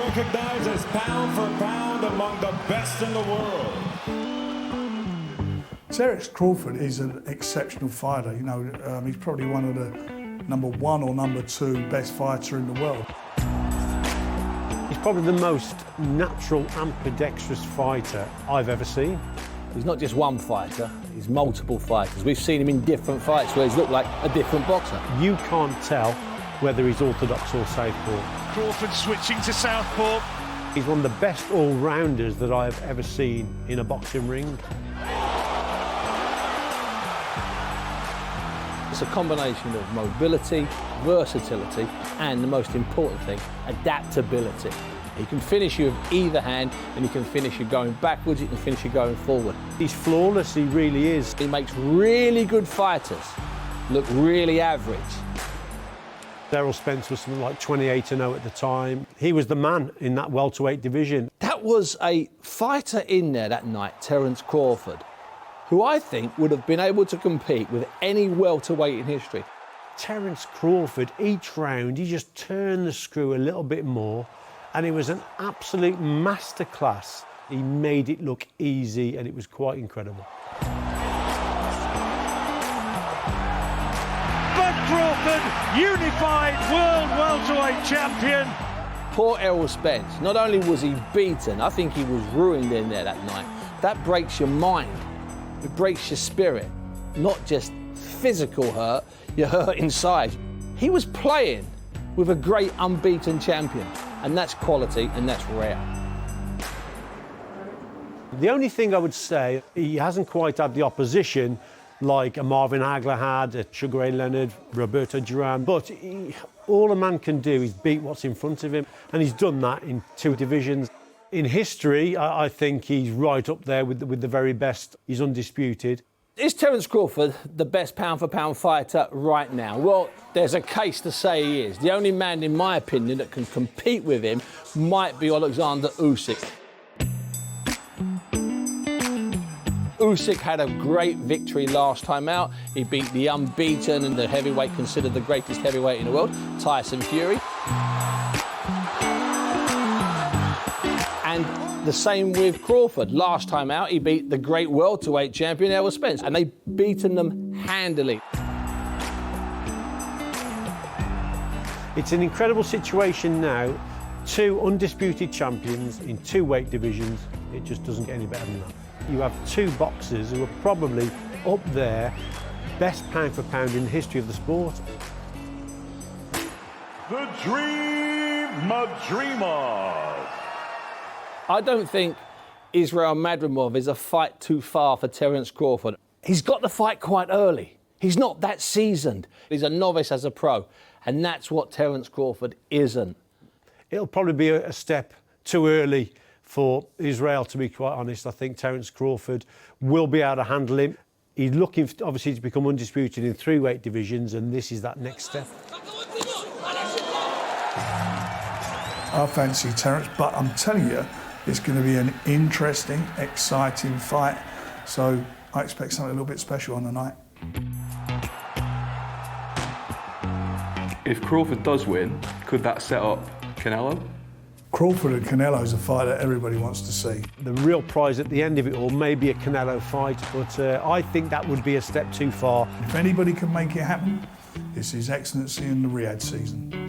recognized as pound for pound among the best in the world. Terence Crawford is an exceptional fighter. You know, he's probably one of the #1 or #2 best fighter in the world. He's probably the most natural, ambidextrous fighter I've ever seen. He's not just one fighter, he's multiple fighters. We've seen him in different fights where he's looked like a different boxer. You can't tell whether he's orthodox or southpaw. Crawford switching to southpaw. He's one of the best all-rounders that I've ever seen in a boxing ring. It's a combination of mobility, versatility, and the most important thing, adaptability. He can finish you with either hand, and he can finish you going backwards, he can finish you going forward. He's flawless, he really is. He makes really good fighters look really average. Errol Spence was something like 28-0 at the time. He was the man in that welterweight division. That was a fighter in there that night, Terence Crawford, who I think would have been able to compete with any welterweight in history. Terence Crawford, each round, he just turned the screw a little bit more, and it was an absolute masterclass. He made it look easy, and it was quite incredible. Bud Crawford, unified world welterweight champion. Poor Errol Spence, not only was he beaten, I think he was ruined in there that night. That breaks your mind, it breaks your spirit. Not just physical hurt, you're hurt inside. He was playing with a great unbeaten champion, and that's quality and that's rare. The only thing I would say, he hasn't quite had the opposition like a Marvin Hagler had, a Sugar Ray Leonard, Roberto Duran, but all a man can do is beat what's in front of him, and he's done that in 2 divisions. In history, I think he's right up there with the very best. He's undisputed. Is Terence Crawford the best pound-for-pound fighter right now? Well, there's a case to say he is. The only man, in my opinion, that can compete with him might be Alexander Usyk. Usyk had a great victory last time out. He beat the unbeaten and the heavyweight considered the greatest heavyweight in the world, Tyson Fury. And the same with Crawford. Last time out, he beat the great welterweight champion, Errol Spence, and they've beaten them handily. It's an incredible situation now. 2 undisputed champions in 2 weight divisions. It just doesn't get any better than that. You have 2 boxers who are probably up there, best pound for pound in the history of the sport. The Dream Madrimov. I don't think Israil Madrimov is a fight too far for Terence Crawford. He's got the fight quite early. He's not that seasoned. He's a novice as a pro, and that's what Terence Crawford isn't. It'll probably be a step too early for Israel, to be quite honest. I think Terence Crawford will be able to handle him. He's looking, obviously, to become undisputed in 3 weight divisions, and this is that next step. I fancy Terence, but I'm telling you, it's going to be an interesting, exciting fight. So I expect something a little bit special on the night. If Crawford does win, could that set up Canelo? Crawford and Canelo is a fight that everybody wants to see. The real prize at the end of it all may be a Canelo fight, but I think that would be a step too far. If anybody can make it happen, it's His Excellency in the Riyadh season.